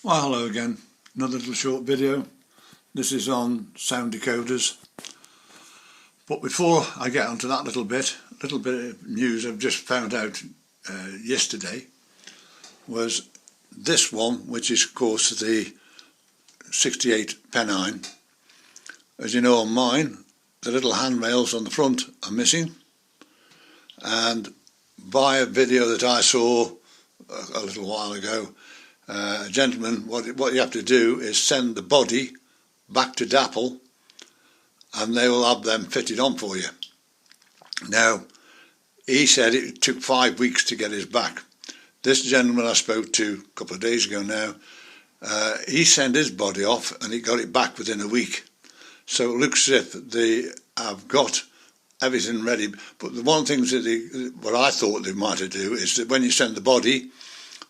Well, hello again. Another little short video. This is on sound decoders. But before I get onto that little bit of news I've just found out yesterday was this one, which is of course the 68 Pennine. As you know, on mine, the little handrails on the front are missing, and by a video that I saw a little while ago, a gentleman, what you have to do is send the body back to Dapple and they will have them fitted on for you. Now, he said it took 5 weeks to get his back. This gentleman I spoke to a couple of days ago now, he sent his body off and he got it back within a week. So it looks as if they have got everything ready. But the one thing that what I thought they might do is that when you send the body,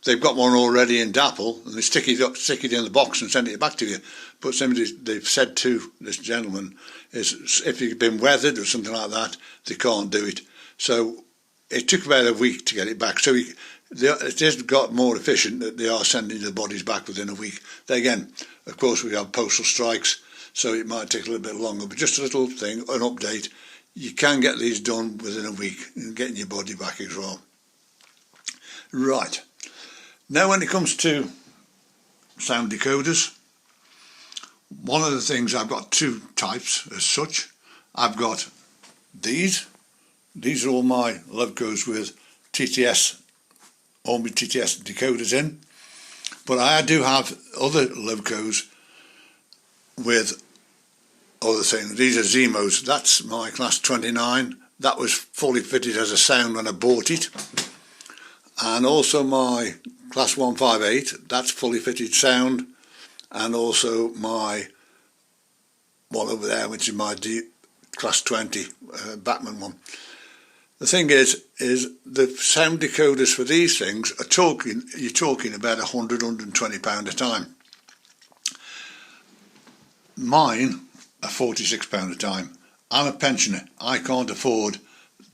they've got one already in Dapple and they stick it in the box and send it back to you. But they've said to this gentleman is if you've been weathered or something like that, they can't do it. So it took about a week to get it back. So it has got more efficient that they are sending the bodies back within a week. Then again, of course, we have postal strikes, so it might take a little bit longer. But just a little thing, an update. You can get these done within a week and getting your body back as well. Right. Now when it comes to sound decoders, one of the things, I've got two types as such. I've got these are all my locos with TTS, Hornby TTS decoders in, but I do have other locos with other things. These are Zemos. That's my class 29. That was fully fitted as a sound when I bought it, and also my class 158, that's fully fitted sound, and also my one over there, which is my class 20 Batman one. The thing is the sound decoders for these things are you're talking about £100–120 a time. Mine are £46 a time. I'm a pensioner. I can't afford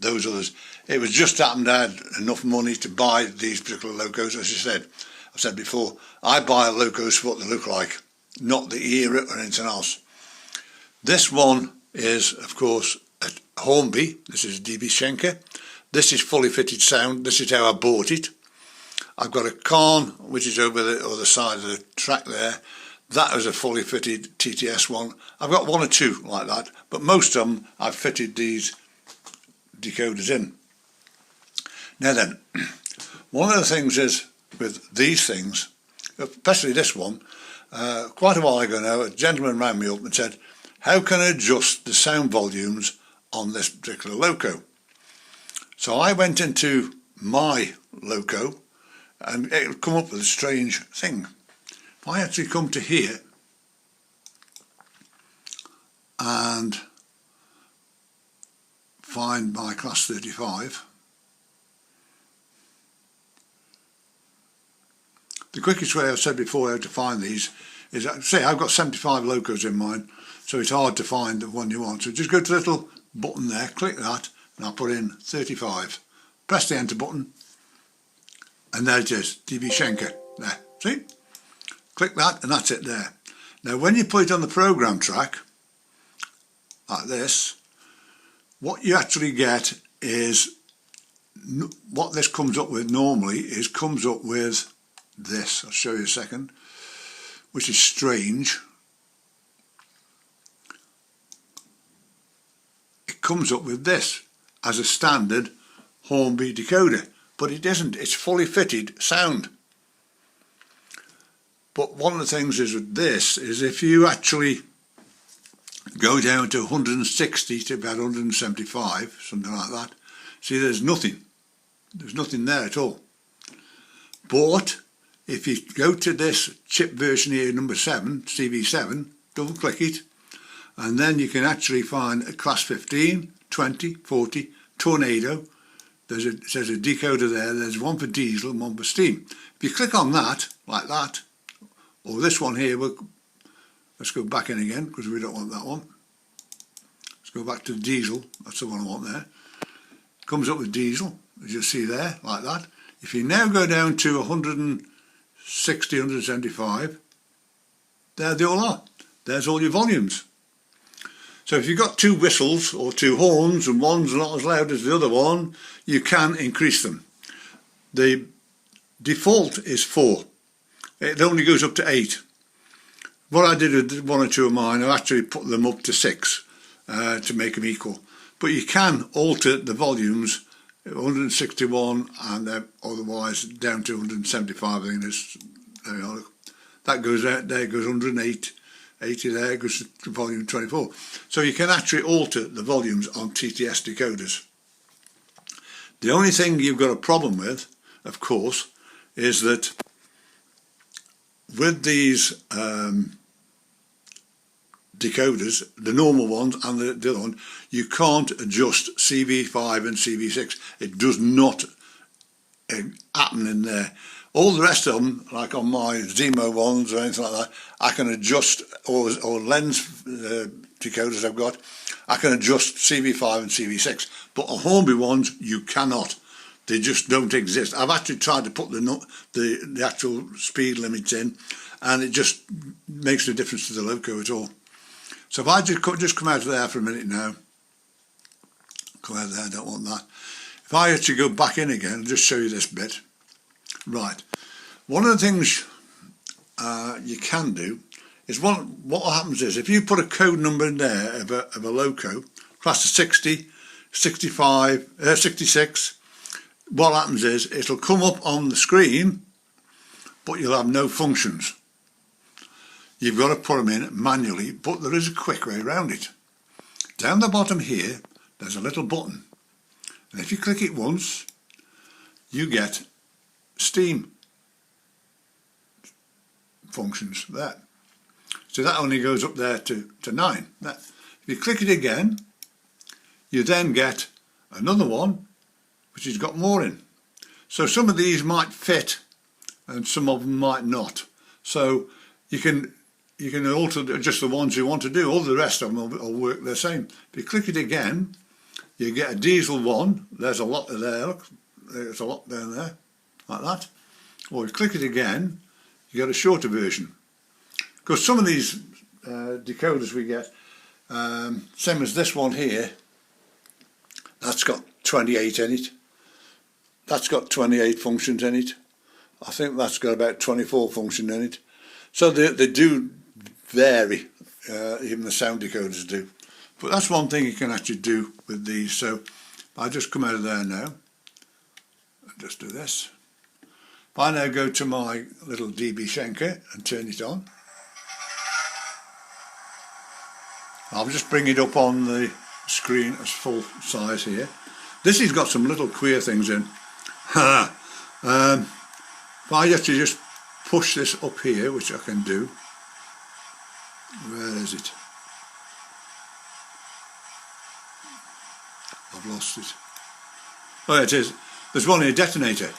those others. It was just happened I had enough money to buy these particular locos. As I've said before, I buy locos for what they look like, not the era or anything else. This one is, of course, a Hornby. This is DB Schenker. This is fully fitted sound. This is how I bought it. I've got a Kahn, which is over the other side of the track there. That is a fully fitted TTS one. I've got one or two like that, but most of them I've fitted these decoders in. Now then, one of the things is with these things, especially this one, quite a while ago now, a gentleman rang me up and said, how can I adjust the sound volumes on this particular loco? So I went into my loco and it would come up with a strange thing. If I actually come to here and find my class 35, the quickest way I've said before how to find these is, say I've got 75 locos in mine, so it's hard to find the one you want. So just go to the little button there, click that, and I'll put in 35. Press the enter button, and there it is, DB Schenker. There, see? Click that, and that's it there. Now when you put it on the program track, like this, what you actually get is, what this comes up with normally is comes up with this. I'll show you a second, which is strange. It comes up with this as a standard Hornby decoder, but it isn't. It's fully fitted sound. But one of the things is with this is if you actually go down to 160 to about 175, something like that, see there's nothing there at all. But if you go to this chip version here, number 7, CV7, double click it, and then you can actually find a class 15, 20, 40, Tornado. It says a decoder there, there's one for diesel and one for steam. If you click on that, like that, or this one here, let's go back in again because we don't want that one. Let's go back to the diesel, that's the one I want there. Comes up with diesel, as you'll see there, like that. If you now go down to 100 and 60, 175. There they all are. There's all your volumes. So if you've got two whistles or two horns and one's not as loud as the other one, you can increase them. The default is 4. It only goes up to 8. What I did with one or two of mine, I actually put them up to 6 to make them equal. But you can alter the volumes 161 and otherwise down to 175. I think there you are. That goes out, there goes 108, 80 there, goes to volume 24. So you can actually alter the volumes on TTS decoders. The only thing you've got a problem with, of course, is that with these decoders, the normal ones and the other one, you can't adjust CV5 and CV6. It does not happen in there. All the rest of them, like on my Zemo ones or anything like that, I can adjust, or lens decoders I've got, I can adjust CV5 and CV6, but on Hornby ones you cannot. They just don't exist. I've actually tried to put the actual speed limits in, and it just makes no difference to the loco at all. So if I just come out of there for a minute now, come out of there, I don't want that. If I actually go back in again and just show you this bit. Right, one of the things you can do is what happens is if you put a code number in there of a loco, class of 60, 65, 66, what happens is it'll come up on the screen, but you'll have no functions. You've got to put them in manually, but there is a quick way around it. Down the bottom here, there's a little button, and if you click it once, you get Steam functions there. So that only goes up there to 9. If you click it again, you then get another one which has got more in. So some of these might fit and some of them might not. So you can alter just the ones you want to do. All the rest of them will work the same. If you click it again, you get a diesel one. There's a lot there. Look, there's a lot down there, like that. Or you click it again, you get a shorter version. Because some of these decoders we get, same as this one here, that's got 28 in it. That's got 28 functions in it. I think that's got about 24 functions in it. So they do vary, even the sound decoders do. But that's one thing you can actually do with these. So I'll just come out of there now and just do this. If I now go to my little dB Schenker and turn it on, I'll just bring it up on the screen as full size here. This has got some little queer things in. If I actually just push this up here, which I can do, where is it? I've lost it. Oh, it is. There's one here, detonator.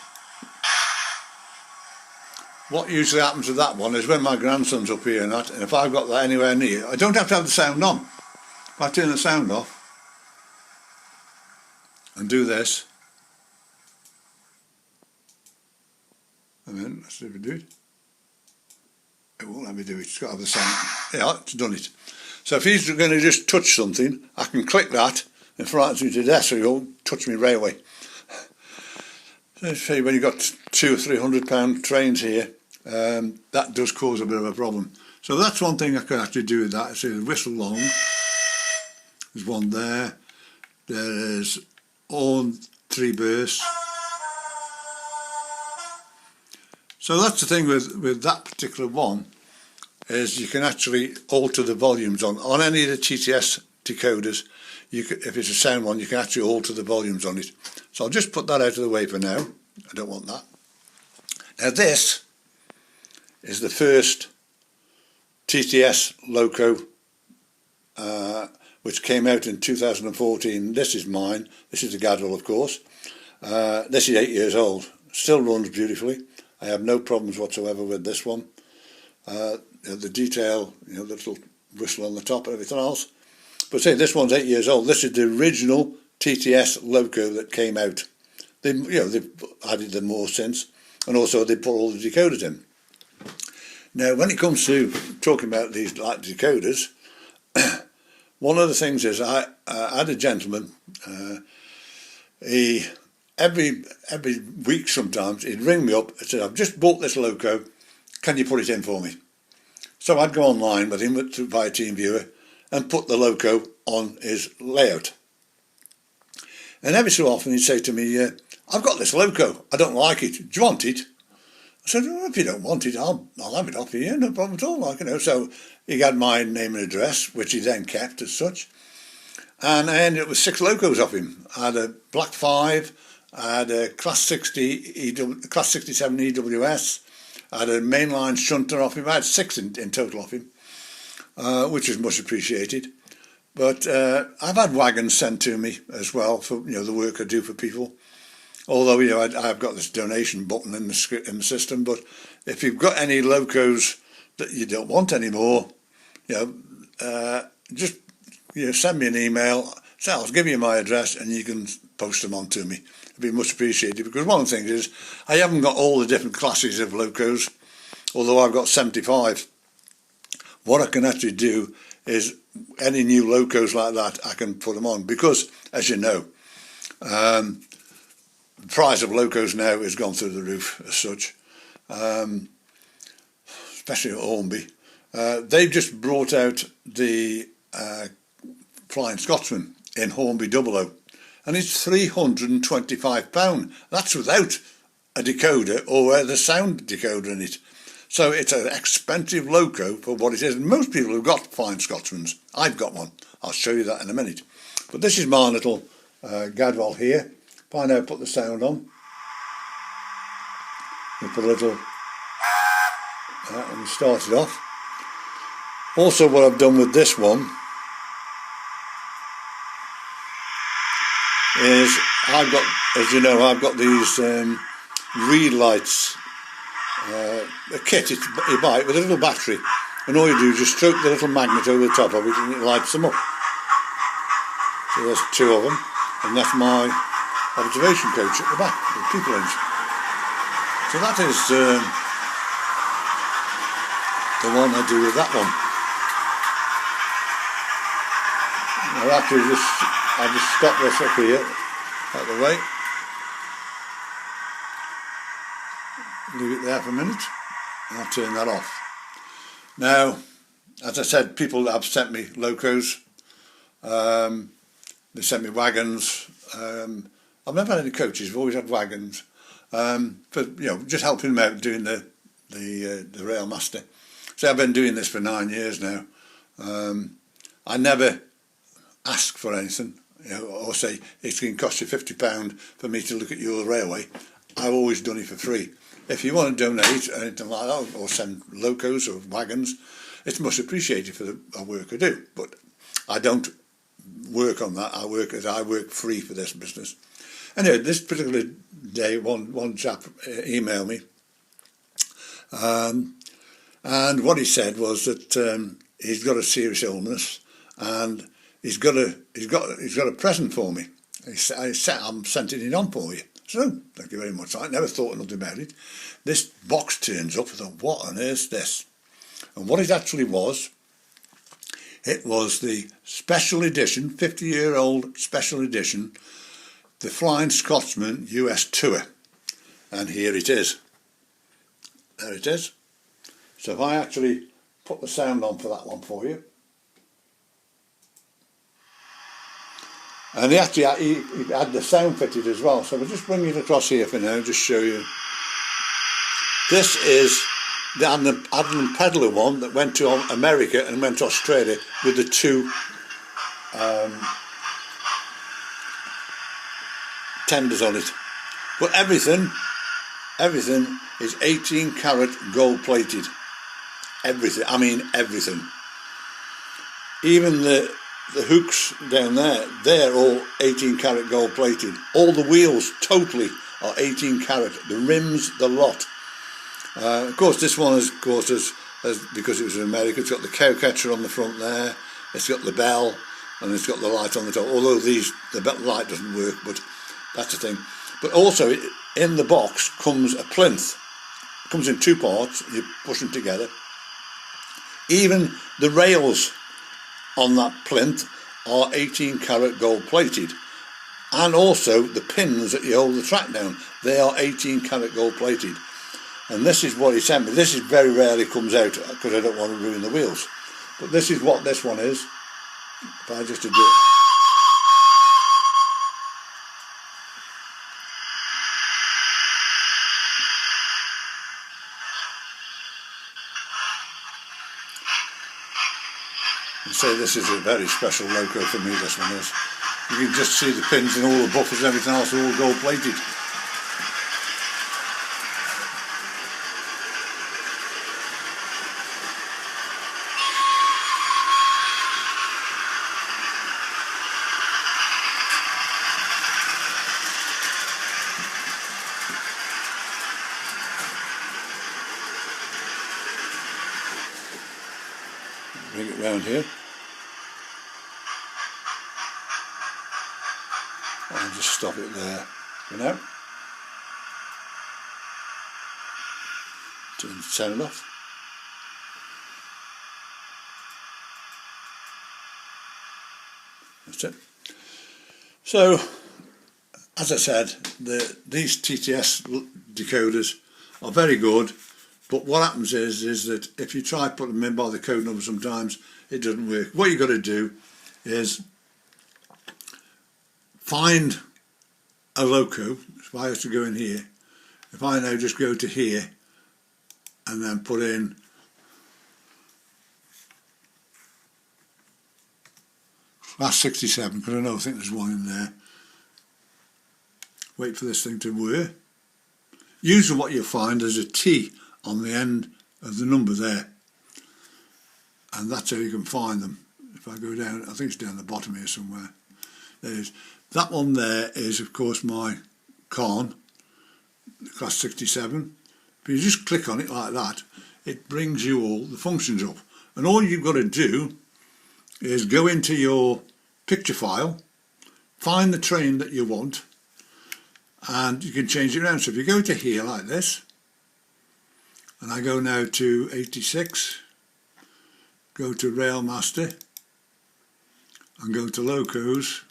What usually happens with that one is when my grandson's up here and that, and if I've got that anywhere near, I don't have to have the sound on. If I turn the sound off and do this, and then let's see if we do it. It won't let me do it. It's got to have the sound. Yeah, it's done it. So if he's going to just touch something, I can click that and frightens me to death, so he won't touch me right away. So see, when you've got £200 or £300 trains here, that does cause a bit of a problem. So that's one thing I can actually do with that. See, the whistle long. There's one there. There's all 3 bursts. So that's the thing with that particular one, is you can actually alter the volumes on any of the TTS decoders. If it's a sound one, you can actually alter the volumes on it. So I'll just put that out of the way for now. I don't want that. Now this is the first TTS loco which came out in 2014. This is mine. This is the Gadwell, of course. This is 8 years old. Still runs beautifully. I have no problems whatsoever with this one. The detail, the little whistle on the top and everything else. But say this one's 8 years old. This is the original TTS loco that came out. They've added them more since, and also they put all the decoders in. Now, when it comes to talking about these like decoders, one of the things is I had a gentleman. He every week sometimes he'd ring me up and say, "I've just bought this loco. Can you put it in for me?" So I'd go online with him via TeamViewer and put the loco on his layout. And every so often he'd say to me, "I've got this loco. I don't like it. Do you want it?" I said, "Well, if you don't want it, I'll have it off you. No problem at all." Like, you know. So he had my name and address, which he then kept as such. And I ended up with 6 locos off him. I had a Black 5, I had a Class 67 EWS, I had a mainline shunter off him. I had 6 in total off him, which is much appreciated. But I've had wagons sent to me as well for the work I do for people. Although I've got this donation button in the system. But if you've got any locos that you don't want anymore, just send me an email. So I'll give you my address and you can post them on to me. It'd be much appreciated, because one of the things is I haven't got all the different classes of locos, although I've got 75. What I can actually do is any new locos like that, I can put them on, because as you know, the price of locos now has gone through the roof as such, especially at Hornby. They've just brought out the Flying Scotsman in Hornby 00, and it's £325. That's without a decoder or the sound decoder in it. So it's an expensive loco for what it is. And most people have got Flying Scotsmans. I've got one. I'll show you that in a minute. But this is my little gadwall here. If I now put the sound on, we put a little, and we start it off. Also, what I've done with this one is I've got, as you know, I've got these reed lights, a kit you buy it with a little battery, and all you do is just stroke the little magnet over the top of it and it lights them up. So there's 2 of them, and that's my observation coach at the back, with people in. So that is the one I do with that one. I'll just stop this up here, out of the way. Leave it there for a minute, and I'll turn that off. Now, as I said, people have sent me locos. They sent me wagons. I've never had any coaches. I've always had wagons. For just helping them out doing the rail master. So I've been doing this for 9 years now. I never ask for anything, or say it's going to cost you £50 for me to look at your railway. I've always done it for free. If you want to donate or anything like that, or send locos or wagons, it's much appreciated for the work I do. But I don't work on that. I work free for this business. Anyway, this particular day, one chap emailed me, and what he said was that he's got a serious illness, and he's got a present for me. I'm sending it on for you. So, thank you very much. I never thought nothing about it. This box turns up. I thought, what on earth's this? And what it actually was, it was the special edition, 50-year-old special edition, the Flying Scotsman US Tour. And here it is. There it is. So if I actually put the sound on for that one for you. And he had the sound fitted as well. So we'll just bring it across here for now, just show you. This is the Adlan Pedler one that went to America and went to Australia with the 2 tenders on it. But everything is 18 karat gold plated. Everything, I mean everything. Even the hooks down there, they're all 18 karat gold plated. All the wheels totally are 18 karat. The rims, the lot. Of course, this one has because it was in America, it's got the cow catcher on the front there, it's got the bell, and it's got the light on the top. Although the light doesn't work, but that's the thing. But also, in the box comes a plinth. It comes in 2 parts, you push them together, Even the rails on that plinth are 18 karat gold plated, and also the pins that you hold the track down, they are 18 karat gold plated. And this is what he sent me. This is very rarely comes out because I don't want to ruin the wheels, but this is what this one is. If I just do it. And say this is a very special loco for me, this one is. You can just see the pins and all the buffers and everything else are all gold plated. Bring it round here. I'll just stop it there for now. Turn the sound off. That's it. So, as I said, these TTS decoders are very good, but what happens is that if you try putting them in by the code number, sometimes it doesn't work. What you've got to do is find a loco. If I have to go in here, if I now just go to here and then put in class 67, because I think there's one in there. Wait for this thing to work. Usually what you'll find is a T on the end of the number there, and that's how you can find them. If I go down, I think it's down the bottom here somewhere. There it is. That one there is of course my Cairn, class 67. If you just click on it like that, it brings you all the functions up, and all you've got to do is go into your picture file, find the train that you want, and you can change it around. So if you go to here like this, and I go now to 86, go to Railmaster and go to Locos,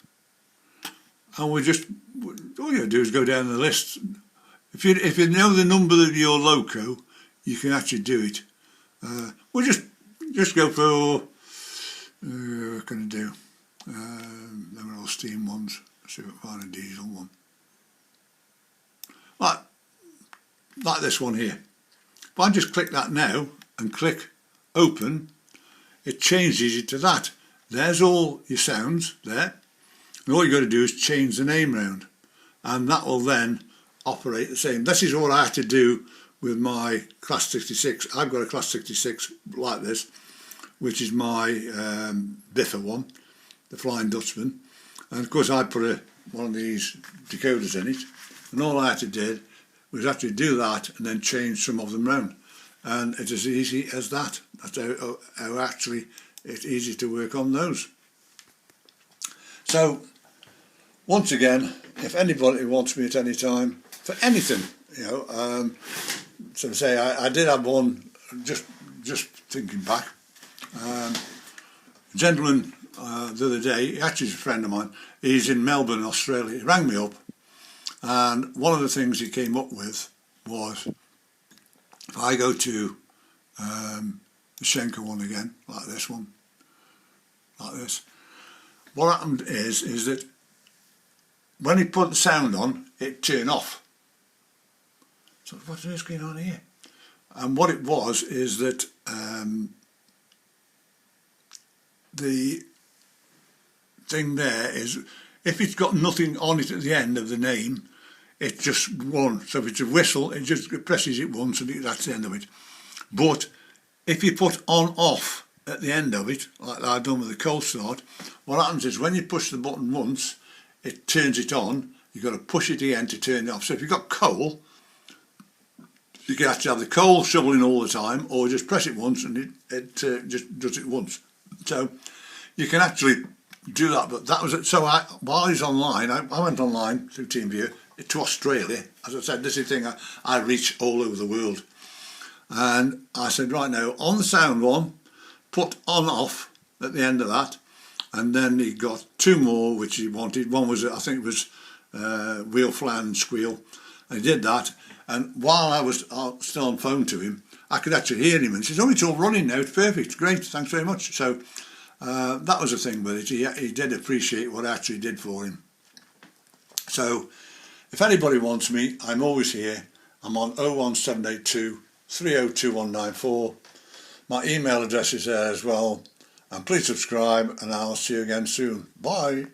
and we just, all you do is go down the list. If you know the number of your loco, you can actually do it. We'll just go for what can I do? They were all steam ones. Let's see if I can find a diesel one. Like this one here. If I just click that now and click open, it changes it to that. There's all your sounds there, and all you've got to do is change the name round, and that will then operate the same. This is what I had to do with my class 66. I've got a class 66 like this, which is my Biffa one, the Flying Dutchman, and of course I put one of these decoders in it, and all I had to do was actually do that and then change some of them round, and it's as easy as that. That's how actually it's easy to work on those. So once again, if anybody wants me at any time for anything, you know, so to say, I did have one, just thinking back, a gentleman the other day, actually he's a friend of mine, he's in Melbourne, Australia. He rang me up, and one of the things he came up with was, if I go to the Schenker one again, like this one, like this, what happened is that when he put the sound on, it turned off. So what is going on here? And what it was is that the thing there is, if it's got nothing on it at the end of the name, it's just one. So if it's a whistle, it just presses it once and that's the end of it. But if you put on off at the end of it, like I've done with the cold start, what happens is when you push the button once, it turns it on. You've got to push it again to turn it off. So if you've got coal, you can actually have the coal shoveling all the time, or just press it once and it just does it once. So you can actually do that. But that was it. So while he's online, I went online through TeamViewer to Australia. As I said, this is the thing, I reach all over the world. And I said, right now, on the sound one, put on off at the end of that, and then he got 2 more which he wanted. One was, I think it was wheel flan squeal, and he did that, and while I was still on phone to him, I could actually hear him, and he says, "Oh, it's all running now, it's perfect, great, thanks very much." So that was the thing with it. He did appreciate what I actually did for him. So if anybody wants me, I'm always here. I'm on 01782 302194. My email address is there as well. And please subscribe, and I'll see you again soon. Bye.